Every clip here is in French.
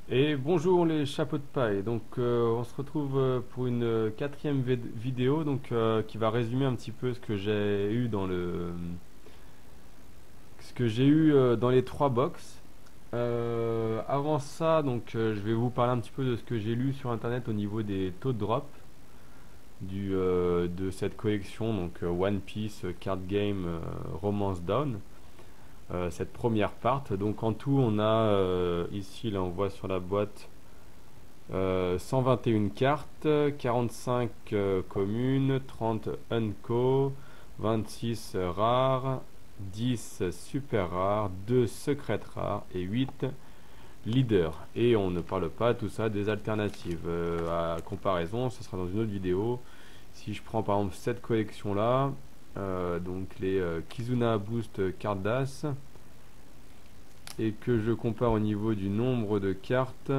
Et bonjour les chapeaux de paille. Donc on se retrouve pour une quatrième vidéo qui va résumer un petit peu ce que j'ai eu dans les trois box. Avant ça, je vais vous parler un petit peu de ce que j'ai lu sur internet au niveau des taux de drop de cette collection, One Piece Card Game Romance Dawn. Cette première part. Donc en tout, on a ici, là on voit sur la boîte 121 cartes, 45 communes, 30 unco, 26 rares, 10 super rares, 2 secrètes rares et 8 leaders. Et on ne parle pas tout ça des alternatives. À comparaison, ce sera dans une autre vidéo. Si je prends par exemple cette collection là, donc les Kizuna Boost Cardas, et que je compare au niveau du nombre de cartes,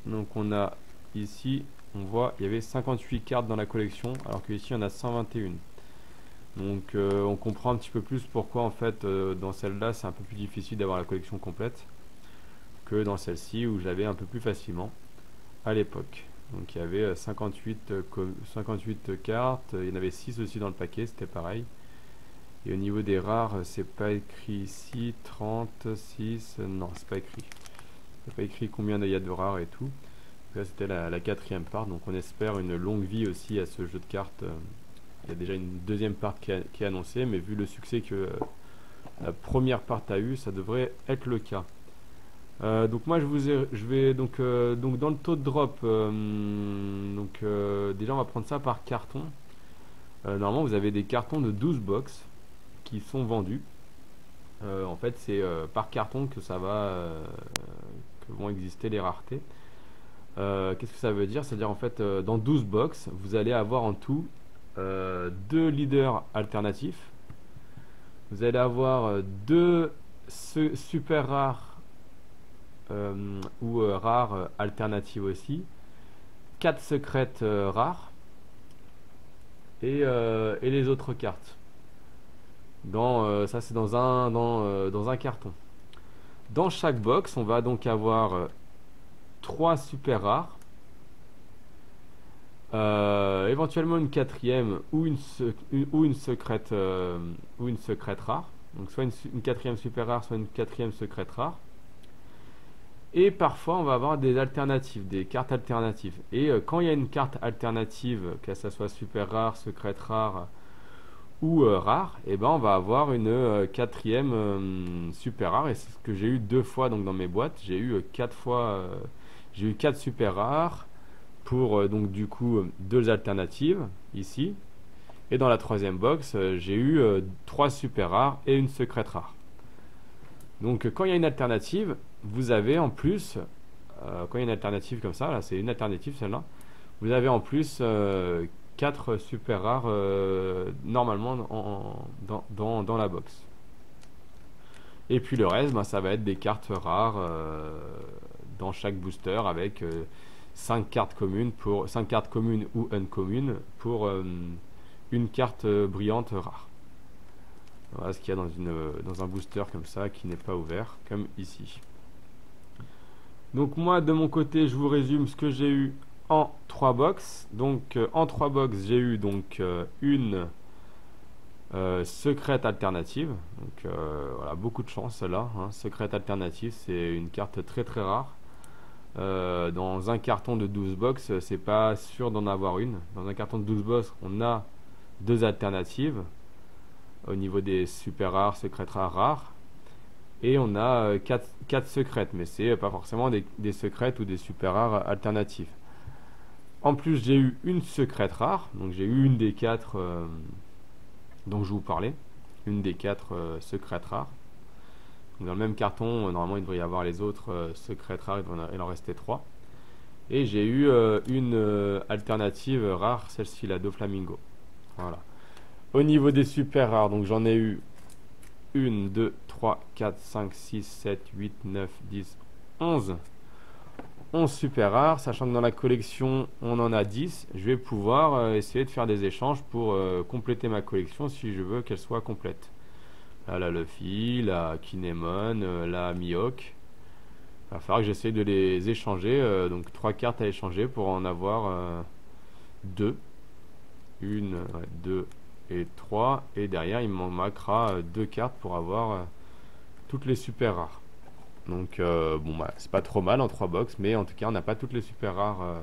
donc on a ici, on voit, il y avait 58 cartes dans la collection, alors qu'ici, on a 121. Donc, on comprend un petit peu plus pourquoi, en fait, dans celle-là, c'est un peu plus difficile d'avoir la collection complète que dans celle-ci, où j'avais un peu plus facilement à l'époque. Donc, il y avait 58 cartes, il y en avait 6 aussi dans le paquet, c'était pareil. Et au niveau des rares, c'est pas écrit ici, 36, non, c'est pas écrit. C'est pas écrit combien il y a de rares et tout. Là, c'était la quatrième part, donc on espère une longue vie aussi à ce jeu de cartes. Il y a déjà une deuxième part qui est annoncée, mais vu le succès que la première part a eu, ça devrait être le cas. Donc moi je vais donc dans le taux de drop, déjà on va prendre ça par carton. Normalement vous avez des cartons de 12 box qui sont vendus. En fait c'est par carton que que vont exister les raretés. Qu'est-ce que ça veut dire? C'est-à-dire en fait dans 12 box, vous allez avoir en tout deux leaders alternatifs. Vous allez avoir deux super rares ou rares alternatives aussi, quatre secrètes rares et les autres cartes. Ça c'est dans un carton. Dans chaque box, on va donc avoir trois super rares, éventuellement une quatrième ou une secrète rare. Donc soit une quatrième super rare, soit une quatrième secrète rare. Et parfois on va avoir des alternatives, des cartes alternatives. Et quand il y a une carte alternative, que ce soit super rare, secrète rare ou rare, et ben on va avoir une quatrième super rare. Et c'est ce que j'ai eu deux fois donc dans mes boîtes. J'ai eu quatre super rares pour donc du coup deux alternatives ici. Et dans la troisième box, j'ai eu trois super rares et une secrète rare. Donc quand il y a une alternative, vous avez en plus, quand il y a une alternative comme ça, là c'est une alternative celle-là, vous avez en plus 4 super rares normalement dans la box. Et puis le reste, ben, ça va être des cartes rares dans chaque booster avec 5 cartes communes pour 5 cartes communes ou uncommunes pour une carte brillante rare. Voilà ce qu'il y a dans un booster comme ça qui n'est pas ouvert, comme ici. Donc moi de mon côté, je vous résume ce que j'ai eu en 3 box. Donc en 3 box, j'ai eu une secrète alternative. Donc voilà, beaucoup de chance celle-là. Hein. Secrète alternative, c'est une carte très très rare. Dans un carton de 12 box, c'est pas sûr d'en avoir une. Dans un carton de 12 box, on a deux alternatives au niveau des super rares, secrètes rares. Et on a 4 secrètes, mais c'est pas forcément des secrètes ou des super rares alternatives. En plus, j'ai eu une secrète rare, donc j'ai eu une des 4 dont je vous parlais, une des 4 secrètes rares. Dans le même carton, normalement il devrait y avoir les autres secrètes rares, il en restait 3. Et j'ai eu une alternative rare, celle-ci, la Doflamingo. Voilà. Au niveau des super rares, donc j'en ai eu 1, 2, 3, 4, 5, 6, 7, 8, 9, 10, 11. 11 super rares, sachant que dans la collection on en a 10. Je vais pouvoir essayer de faire des échanges pour compléter ma collection si je veux qu'elle soit complète. Là, la Luffy, la Kinemon, la Mihawk, va falloir que j'essaye de les échanger. Donc 3 cartes à échanger pour en avoir 2. Une, ouais, 2 et 3. Et derrière, il m'en manquera 2 cartes pour avoir toutes les super rares. Donc bon, bah, c'est pas trop mal en 3 box, mais en tout cas, on n'a pas toutes les super rares.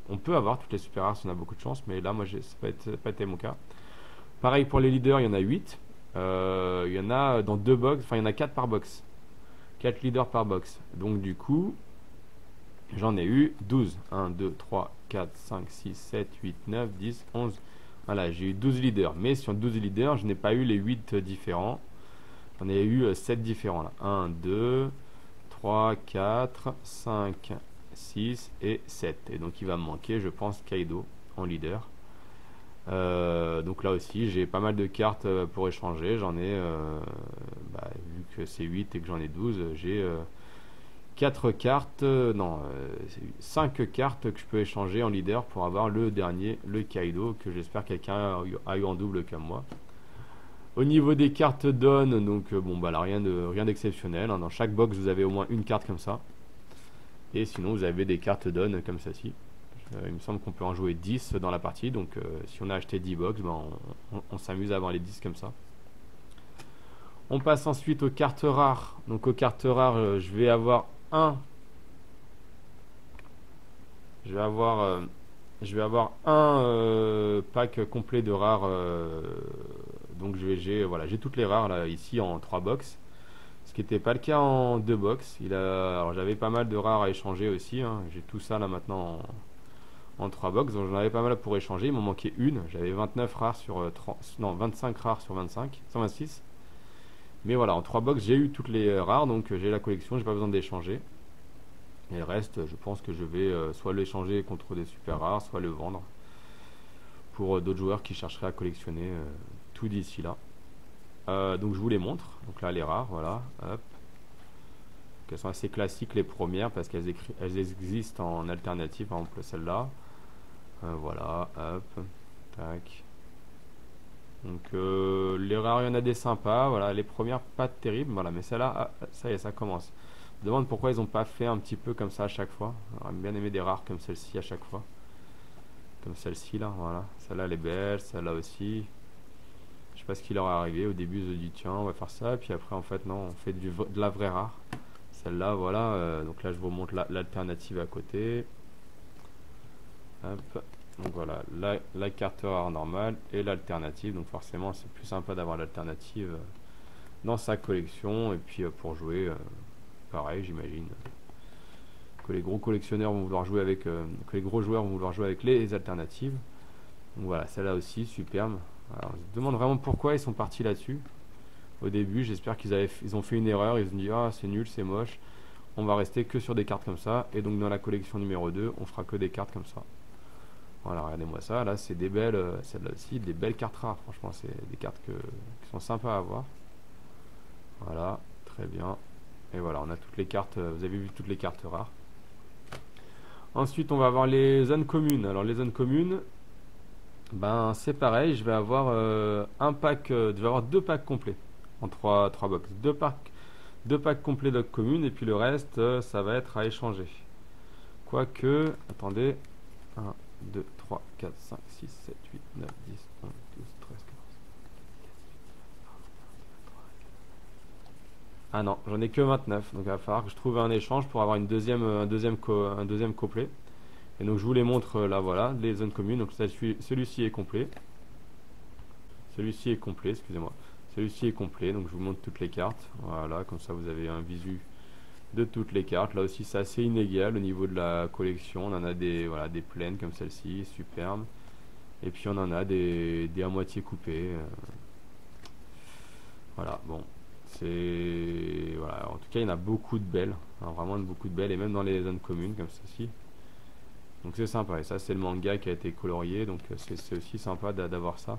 On peut avoir toutes les super rares si on a beaucoup de chance, mais là, moi, ça n'a pas été mon cas. Pareil pour les leaders, il y en a 8. Il y en a dans 2 box, enfin, il y en a 4 par box. 4 leaders par box. Donc, du coup, j'en ai eu 12. 1, 2, 3, 4, 5, 6, 7, 8, 9, 10, 11. Voilà, j'ai eu 12 leaders. Mais sur 12 leaders, je n'ai pas eu les 8 différents. J'en ai eu 7 différents là. 1, 2, 3, 4, 5, 6 et 7. Et donc il va me manquer, je pense, Kaido en leader. Donc là aussi, j'ai pas mal de cartes pour échanger. J'en ai, vu que c'est 8 et que j'en ai 12, j'ai 4 cartes, non, 5 cartes que je peux échanger en leader pour avoir le dernier, le Kaido, que j'espère quelqu'un a eu en double comme moi. Au niveau des cartes donne, donc bon bah là rien d'exceptionnel, hein. Dans chaque box vous avez au moins une carte comme ça. Et sinon vous avez des cartes donne comme ceci. Il me semble qu'on peut en jouer 10 dans la partie, donc si on a acheté 10 box, ben, on s'amuse à avoir les 10 comme ça. On passe ensuite aux cartes rares. Donc aux cartes rares, je vais avoir un pack complet de rares. Donc j'ai toutes les rares là ici en 3 box. Ce qui n'était pas le cas en 2 box. Alors j'avais pas mal de rares à échanger aussi, hein. J'ai tout ça là maintenant en 3 box. Donc j'en avais pas mal pour échanger. Il m'en manquait une. J'avais 29 rares sur 30, non 25 rares sur 25, 126. Mais voilà, en 3 box j'ai eu toutes les rares. Donc j'ai la collection, j'ai pas besoin d'échanger. Et le reste, je pense que je vais soit l'échanger contre des super rares, soit le vendre pour d'autres joueurs qui chercheraient à collectionner tout d'ici là. Donc je vous les montre. Donc là les rares, voilà, hop. Elles sont assez classiques les premières parce qu'elles existent en alternative, par exemple celle-là. Voilà, hop, tac. Donc les rares, il y en a des sympas, voilà, les premières pas terribles, voilà, mais celle-là, ça y est, ça commence. Je me demande pourquoi ils n'ont pas fait un petit peu comme ça à chaque fois. J'aurais bien aimé des rares comme celle-ci à chaque fois. Comme celle-ci là, voilà. Celle-là elle est belle, celle-là aussi. Je sais pas ce qui leur est arrivé. Au début ils ont dit tiens on va faire ça. Puis après en fait non, on fait de la vraie rare. Celle-là voilà. Donc là je vous montre l'alternative à côté. Hop. Donc voilà, la carte rare normale et l'alternative. Donc forcément c'est plus sympa d'avoir l'alternative dans sa collection. Et puis pour jouer, pareil j'imagine que les gros collectionneurs vont vouloir jouer avec, que les gros joueurs vont vouloir jouer avec les alternatives. Donc voilà, celle-là aussi, superbe. Alors, je me demande vraiment pourquoi ils sont partis là-dessus. Au début, j'espère ils ont fait une erreur. Ils ont dit, ah, c'est nul, c'est moche. On va rester que sur des cartes comme ça. Et donc, dans la collection numéro 2, on fera que des cartes comme ça. Voilà, regardez-moi ça. Là, c'est des belles, celle-là aussi, des belles cartes rares. Franchement, c'est des cartes qui sont sympas à avoir. Voilà, très bien. Et voilà, on a toutes les cartes. Vous avez vu toutes les cartes rares. Ensuite, on va avoir les zones communes. Alors, les zones communes, ben c'est pareil. Je vais avoir un pack. Je vais avoir 2 packs complets en 3 box. 2 packs complets de communes. Et puis le reste, ça va être à échanger. Quoique, attendez. 1, 2, 3, 4, 5, 6, 7, 8, 9, 10, 11, 12, 13, 14. Ah non, j'en ai que 29. Donc il va falloir que je trouve un échange pour avoir un deuxième couplet. Et donc je vous les montre là, voilà, les zones communes. Donc celui-ci est complet. Celui-ci est complet, excusez-moi. Celui-ci est complet, donc je vous montre toutes les cartes. Voilà, comme ça vous avez un visu de toutes les cartes. Là aussi c'est assez inégal au niveau de la collection. On en a des, voilà, des pleines comme celle-ci, superbe. Et puis on en a des à moitié coupées. Voilà, bon. Voilà, en tout cas il y en a beaucoup de belles, hein, vraiment beaucoup de belles, et même dans les zones communes comme ceci. Donc c'est sympa, et ça c'est le manga qui a été colorié, donc c'est aussi sympa d'avoir ça.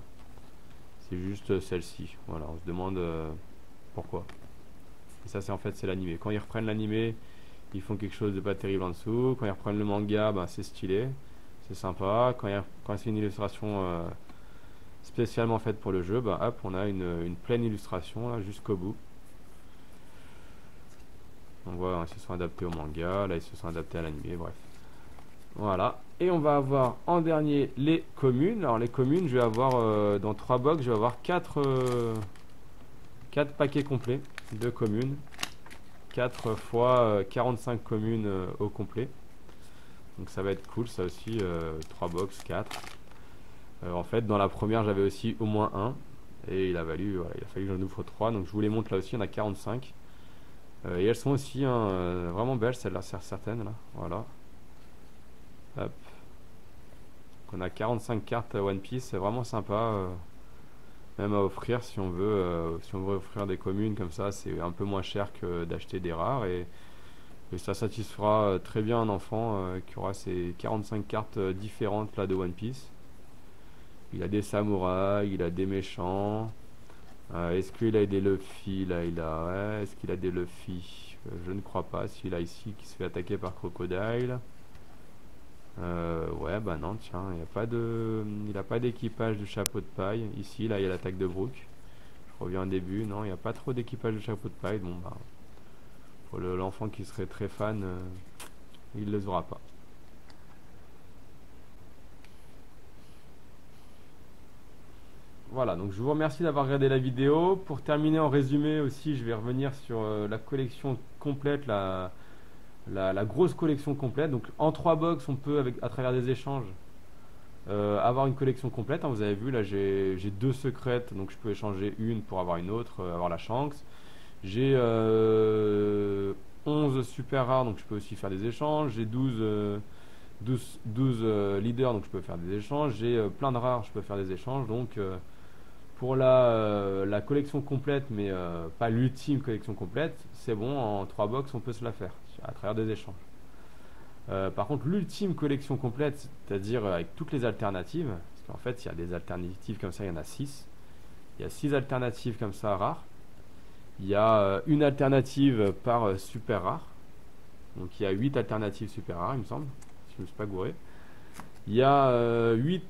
C'est juste celle-ci, voilà, on se demande pourquoi. Et ça c'est en fait c'est l'animé. Quand ils reprennent l'animé, ils font quelque chose de pas terrible en dessous. Quand ils reprennent le manga, ben, c'est stylé, c'est sympa. Quand c'est une illustration spécialement faite pour le jeu, bah hop, on a une pleine illustration là jusqu'au bout. On voit, ils se sont adaptés au manga, là ils se sont adaptés à l'anime, bref. Voilà. Et on va avoir en dernier les communes. Alors les communes, je vais avoir dans 3 box, je vais avoir 4 paquets complets de communes. 4 fois 45 communes au complet. Donc ça va être cool, ça aussi, 3 box, 4. En fait, dans la première, j'avais aussi au moins 1. Et il a fallu que j'en ouvre 3. Donc je vous les montre là aussi, il y en a 45. Et elles sont aussi vraiment belles, celles-là, certaines. Là. Voilà. Hop. Donc on a 45 cartes One Piece, c'est vraiment sympa. Même à offrir si on veut offrir des communes comme ça, c'est un peu moins cher que d'acheter des rares. Et ça satisfera très bien un enfant qui aura ces 45 cartes différentes là de One Piece. Il a des samouraïs, il a des méchants. Est-ce qu'il a des Luffy là ouais. Est-ce qu'il a des Luffy? Je ne crois pas. Celui-là ici qui se fait attaquer par Crocodile. Ouais, bah non, tiens, il a pas d'équipage de chapeau de paille. Ici, là, il y a l'attaque de Brook. Je reviens au début. Non, il n'y a pas trop d'équipage de chapeau de paille. Bon, bah, pour l'enfant qui serait très fan, il les aura pas. Voilà, donc je vous remercie d'avoir regardé la vidéo. Pour terminer en résumé aussi, je vais revenir sur la collection complète, la grosse collection complète. Donc en 3 box, on peut, à travers des échanges, avoir une collection complète. Hein, vous avez vu, là j'ai 2 secrètes, donc je peux échanger une pour avoir une autre, avoir la chance. J'ai 11 super rares, donc je peux aussi faire des échanges. J'ai 12 leaders, donc je peux faire des échanges. J'ai plein de rares, je peux faire des échanges. Donc pour la collection complète, mais pas l'ultime collection complète, c'est bon, en 3 box on peut se la faire à travers des échanges. Par contre, l'ultime collection complète, c'est-à-dire avec toutes les alternatives, parce qu'en fait il y a des alternatives comme ça, il y en a 6. Il y a 6 alternatives comme ça rares. Il y a une alternative par super rare. Donc il y a 8 alternatives super rares, il me semble, si je ne me suis pas gouré. Il y a 10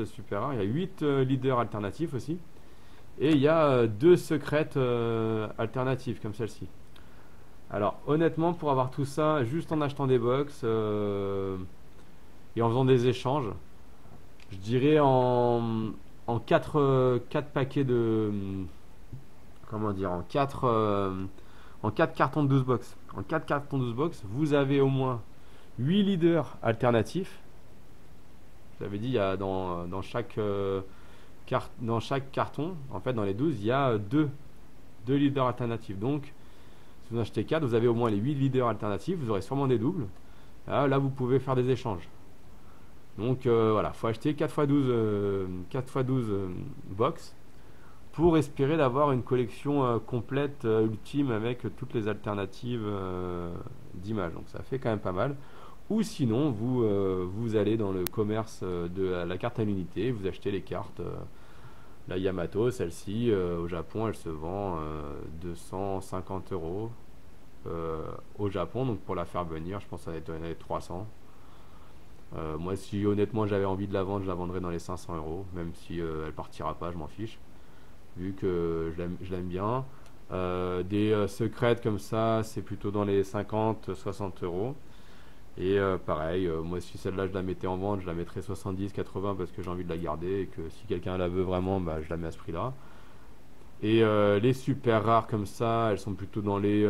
super rares. Il y a 8 leaders alternatifs aussi. Et il y a 2 secrètes alternatives comme celle-ci. Alors honnêtement, pour avoir tout ça, juste en achetant des box et en faisant des échanges, je dirais en 4 paquets de... Comment dire? En 4 cartons de 12 box. En 4 cartons de 12 box, vous avez au moins 8 leaders alternatifs. J'avais dit, il y a dans chaque carton, en fait dans les 12, il y a 2 leaders alternatifs. Donc, si vous en achetez 4, vous avez au moins les 8 leaders alternatifs. Vous aurez sûrement des doubles. Là, vous pouvez faire des échanges. Donc voilà, il faut acheter 4 x 12 box pour espérer d'avoir une collection complète, ultime, avec toutes les alternatives d'images. Donc ça fait quand même pas mal. Ou sinon, vous allez dans le commerce de la carte à l'unité, vous achetez les cartes. La Yamato, celle-ci, au Japon, elle se vend 250 € au Japon. Donc pour la faire venir, je pense que ça va être 300. Moi, si honnêtement j'avais envie de la vendre, je la vendrais dans les 500 €, même si elle partira pas, je m'en fiche, vu que je l'aime bien. Des secrètes comme ça, c'est plutôt dans les 50-60 €. Et pareil, moi si celle-là je la mettais en vente, je la mettrais 70-80 parce que j'ai envie de la garder et que si quelqu'un la veut vraiment, bah, je la mets à ce prix-là. Et les super rares comme ça, elles sont plutôt dans les...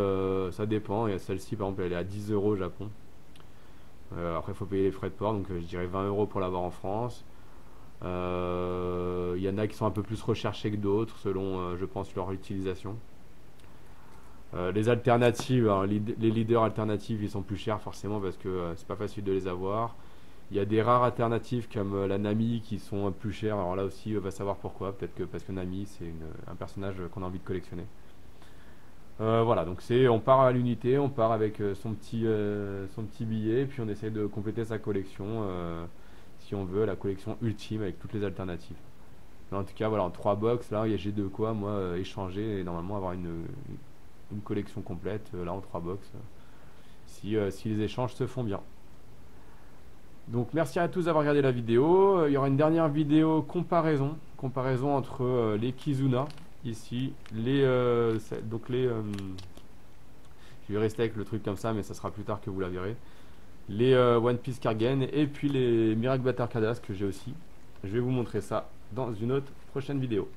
ça dépend, et celle-ci par exemple elle est à 10 € au Japon. Après il faut payer les frais de port, donc je dirais 20 € pour l'avoir en France. Il y en a qui sont un peu plus recherchés que d'autres selon je pense leur utilisation. Les alternatives, alors, les leaders alternatifs ils sont plus chers forcément parce que c'est pas facile de les avoir. Il y a des rares alternatives comme la Nami qui sont plus chères. Alors là aussi, on va savoir pourquoi. Peut-être que parce que Nami c'est un personnage qu'on a envie de collectionner. Voilà, donc on part à l'unité, on part avec son petit billet, puis on essaie de compléter sa collection si on veut, la collection ultime avec toutes les alternatives. Mais en tout cas, voilà, en 3 box, là, j'ai de quoi, moi, échanger et normalement avoir une collection complète, là, en 3 box, si les échanges se font bien. Donc, merci à tous d'avoir regardé la vidéo. Il y aura une dernière vidéo comparaison entre les Kizuna. ici donc je vais rester avec le truc comme ça, mais ça sera plus tard que vous la verrez. Les One Piece Kargen et puis les Miracle Batteur Cardass que j'ai aussi. Je vais vous montrer ça dans une autre prochaine vidéo.